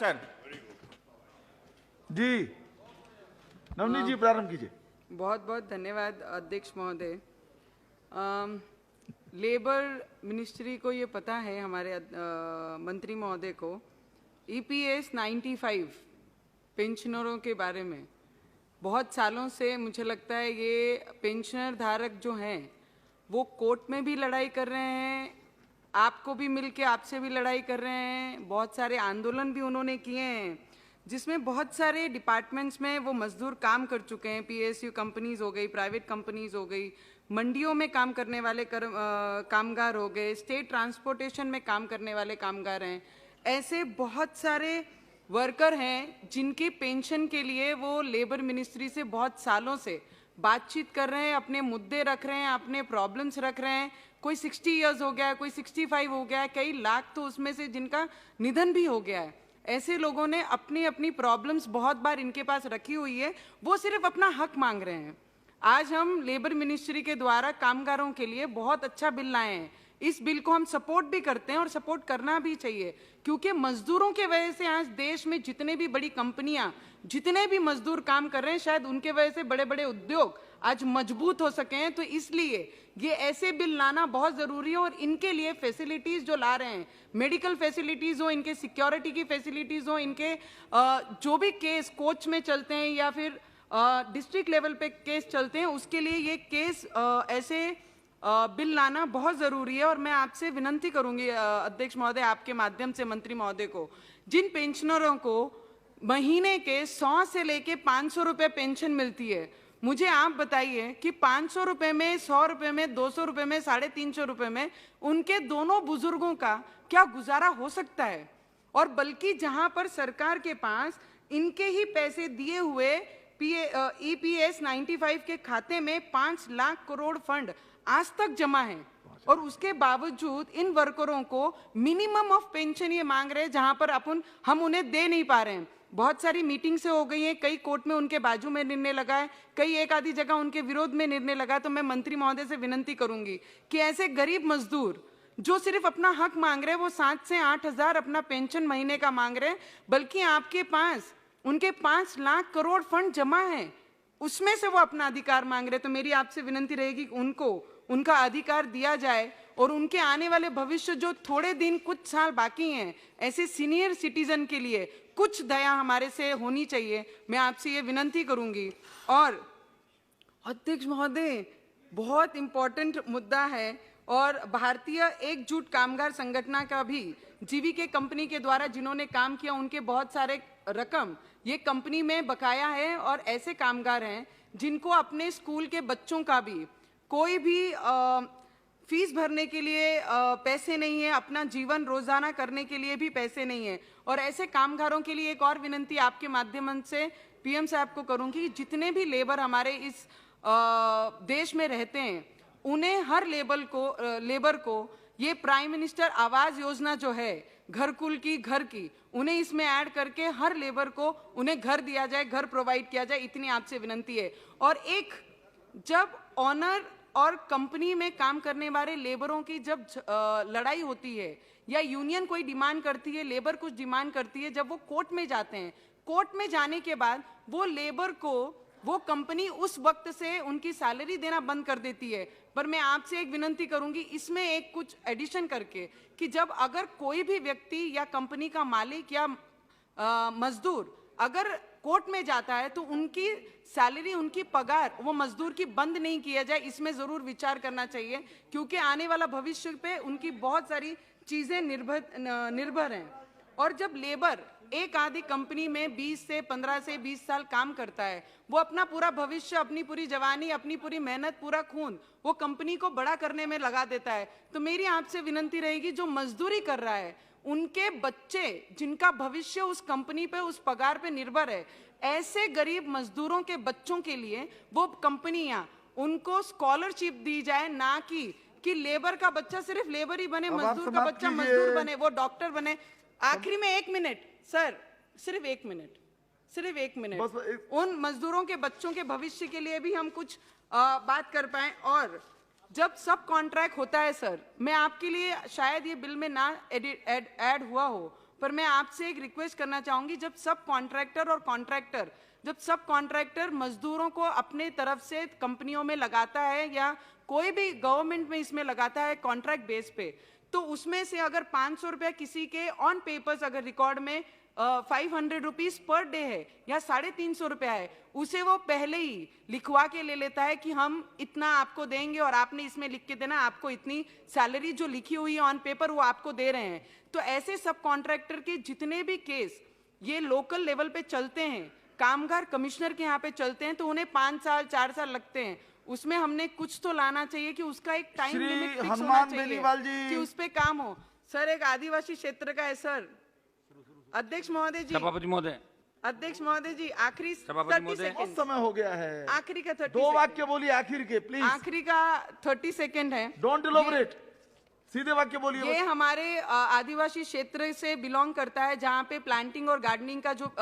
Sir जी, नवनीत जी प्रारंभ कीजिए। बहुत बहुत धन्यवाद अध्यक्ष महोदय। लेबर मिनिस्ट्री को ये पता है, हमारे मंत्री महोदय को EPS 95 पेंशनरों के बारे में बहुत सालों से मुझे लगता है ये पेंशनर धारक जो हैं वो कोर्ट में भी लड़ाई कर रहे हैं, आपको भी मिलके आपसे भी लड़ाई कर रहे हैं, बहुत सारे आंदोलन भी उन्होंने किए हैं जिसमें बहुत सारे डिपार्टमेंट्स में वो मजदूर काम कर चुके हैं। PSU कंपनीज हो गई, प्राइवेट कंपनीज हो गई, मंडियों में काम करने वाले कामगार हो गए, स्टेट ट्रांसपोर्टेशन में काम करने वाले कामगार हैं। ऐसे बहुत सारे वर्कर हैं जिनके पेंशन के लिए वो लेबर मिनिस्ट्री से बहुत सालों से बातचीत कर रहे हैं, अपने मुद्दे रख रहे हैं, अपने प्रॉब्लम्स रख रहे हैं। कोई 60 इयर्स हो गया है, कोई 65 हो गया है, कई लाख तो उसमें से जिनका निधन भी हो गया है। ऐसे लोगों ने अपनी अपनी प्रॉब्लम्स बहुत बार इनके पास रखी हुई है, वो सिर्फ अपना हक मांग रहे हैं। आज हम लेबर मिनिस्ट्री के द्वारा कामगारों के लिए बहुत अच्छा बिल लाए हैं। इस बिल को हम सपोर्ट भी करते हैं और सपोर्ट करना भी चाहिए, क्योंकि मजदूरों के वजह से आज देश में जितने भी बड़ी कंपनियां, जितने भी मजदूर काम कर रहे हैं, शायद उनके वजह से बड़े बड़े उद्योग आज मजबूत हो सके हैं। तो इसलिए ये ऐसे बिल लाना बहुत ज़रूरी है और इनके लिए फैसिलिटीज़ जो ला रहे हैं, मेडिकल फैसिलिटीज़ हो, इनके सिक्योरिटी की फैसिलिटीज़ हो, इनके जो भी केस कोर्ट में चलते हैं या फिर डिस्ट्रिक्ट लेवल पे केस चलते हैं, उसके लिए ये केस ऐसे बिल लाना बहुत ज़रूरी है। और मैं आपसे विनती करूंगी अध्यक्ष महोदय, आपके माध्यम से मंत्री महोदय को, जिन पेंशनरों को महीने के 100 से लेके 500 रुपये पेंशन मिलती है, मुझे आप बताइए कि 500 रुपये में, 100 रुपये में, 200 रुपये में, 350 रुपये में उनके दोनों बुजुर्गों का क्या गुजारा हो सकता है? और बल्कि जहां पर सरकार के पास इनके ही पैसे दिए हुए EPS 95 के खाते में 5 लाख करोड़ फंड आज तक जमा है, और उसके बावजूद इन वर्करों को मिनिमम ऑफ पेंशन ये मांग रहे हैं, जहां पर हम उन्हें दे नहीं पा रहे हैं। बहुत सारी मीटिंग से हो गई हैं, कई कोर्ट में उनके बाजू में निर्णय लगा है, कई एक आधी जगह उनके विरोध में निर्णय लगा। तो मैं मंत्री महोदय से विनती करूंगी कि ऐसे गरीब मजदूर जो सिर्फ अपना हक मांग रहे हैं, वो 7 से 8 हजार अपना पेंशन महीने का मांग रहे हैं, बल्कि आपके पास उनके 5 लाख करोड़ फंड जमा है, उसमें से वो अपना अधिकार मांग रहे हैं। तो मेरी आपसे विनती रहेगी कि उनको उनका अधिकार दिया जाए और उनके आने वाले भविष्य, जो थोड़े दिन कुछ साल बाकी हैं, ऐसे सीनियर सिटीजन के लिए कुछ दया हमारे से होनी चाहिए। मैं आपसे ये विनती करूंगी। और अध्यक्ष महोदय, बहुत इंपॉर्टेंट मुद्दा है, और भारतीय एकजुट कामगार संगठन का भी जीवीके कंपनी के द्वारा जिन्होंने काम किया, उनके बहुत सारे रकम ये कंपनी में बकाया है। और ऐसे कामगार हैं जिनको अपने स्कूल के बच्चों का भी कोई भी फीस भरने के लिए पैसे नहीं है, अपना जीवन रोजाना करने के लिए भी पैसे नहीं है। और ऐसे कामगारों के लिए एक और विनती आपके माध्यम से PM साहब को करूंगी, जितने भी लेबर हमारे इस देश में रहते हैं, उन्हें हर लेबर को ये प्राइम मिनिस्टर आवास योजना जो है घरकुल की, घर की, उन्हें इसमें ऐड करके हर लेबर को उन्हें घर दिया जाए, घर प्रोवाइड किया जाए, इतनी आपसे विनती है। और एक, जब ऑनर और कंपनी में काम करने वाले लेबरों की जब लड़ाई होती है या यूनियन कोई डिमांड करती है, लेबर कुछ डिमांड करती है, जब वो कोर्ट में जाते हैं, कोर्ट में जाने के बाद वो लेबर को वो कंपनी उस वक्त से उनकी सैलरी देना बंद कर देती है। पर मैं आपसे एक विनती करूंगी, इसमें एक कुछ एडिशन करके, कि जब अगर कोई भी व्यक्ति या कंपनी का मालिक या मजदूर अगर कोर्ट में जाता है, तो उनकी सैलरी, उनकी पगार वो मजदूर की बंद नहीं किया जाए, इसमें जरूर विचार करना चाहिए, क्योंकि आने वाला भविष्य पे उनकी बहुत सारी चीजें निर्भर हैं। और जब लेबर एक आधी कंपनी में 15 से 20 साल काम करता है, वो अपना पूरा भविष्य, अपनी पूरी जवानी, अपनी पूरी मेहनत, पूरा खून वो कंपनी को बड़ा करने में लगा देता है। तो मेरी आपसे विनती रहेगी, जो मजदूरी कर रहा है, उनके बच्चे जिनका भविष्य उस कंपनी पे, उस पगार पे निर्भर है, ऐसे गरीब मजदूरों के बच्चों के लिए वो कंपनियां उनको स्कॉलरशिप दी जाए, ना कि लेबर का बच्चा सिर्फ लेबर ही बने, मजदूर का बच्चा मजदूर बने, वो डॉक्टर बने। आखिरी में 1 मिनट सर, सिर्फ 1 मिनट, उन मजदूरों के बच्चों के भविष्य के लिए भी हम कुछ बात कर पाए। और जब सब कॉन्ट्रैक्ट होता है सर, मैं आपके लिए, शायद ये बिल में ना ऐड हुआ हो, पर मैं आपसे एक रिक्वेस्ट करना चाहूंगी, जब सब कॉन्ट्रैक्टर मजदूरों को अपने तरफ से कंपनियों में लगाता है या कोई भी गवर्नमेंट में इसमें लगाता है कॉन्ट्रैक्ट बेस पे, तो उसमें से अगर 500 रुपया किसी के ऑन पेपर्स अगर रिकॉर्ड में 500 रुपीज पर डे है या 350 रुपया है, उसे वो पहले ही लिखवा के ले लेता है कि हम इतना आपको देंगे और आपने इसमें लिख के देना, आपको इतनी सैलरी जो लिखी हुई है ऑन पेपर वो आपको दे रहे हैं। तो ऐसे सब कॉन्ट्रैक्टर के जितने भी केस ये लोकल लेवल पे चलते हैं, कामगार कमिश्नर के यहाँ पे चलते हैं, तो उन्हें 5 साल 4 साल लगते हैं। उसमें हमने कुछ तो लाना चाहिए कि उसका एक टाइम श्री लिमिट फिक्स होना हनुमान चाहिए बेनीवाल जी। कि उस पे काम हो। सर, एक आदिवासी क्षेत्र का है सर। अध्यक्ष महोदय जी, सभापति महोदय, अध्यक्ष महोदय जी, आखिरी सभापति 30 महोदय। बहुत सेकंड, समय हो गया है, आखिरी का 30 दो सेकंड। वाक्य बोलिए आखिर के प्लीज, आखिरी का 30 सेकंड है। डोंट इलोबरेट, सीधे वाक्य बोलिए। ये हमारे आदिवासी क्षेत्र से बिलोंग करता है, जहाँ पे प्लांटिंग और गार्डनिंग का जो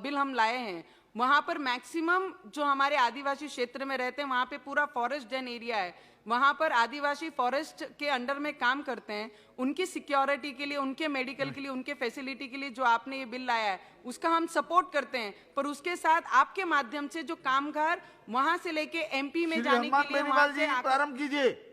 बिल हम लाए हैं, वहां पर मैक्सिमम जो हमारे आदिवासी क्षेत्र में रहते हैं वहां पे पूरा फॉरेस्ट डेन एरिया है, वहां पर आदिवासी फॉरेस्ट के अंडर में काम करते हैं। उनकी सिक्योरिटी के लिए, उनके मेडिकल के लिए, उनके फैसिलिटी के लिए जो आपने ये बिल लाया है उसका हम सपोर्ट करते हैं, पर उसके साथ आपके माध्यम से जो कामगार वहां से लेके एमपी में श्री जाने हनुमान के लिए बेनीवाल वहां जी से प्रारंभ कीजिए।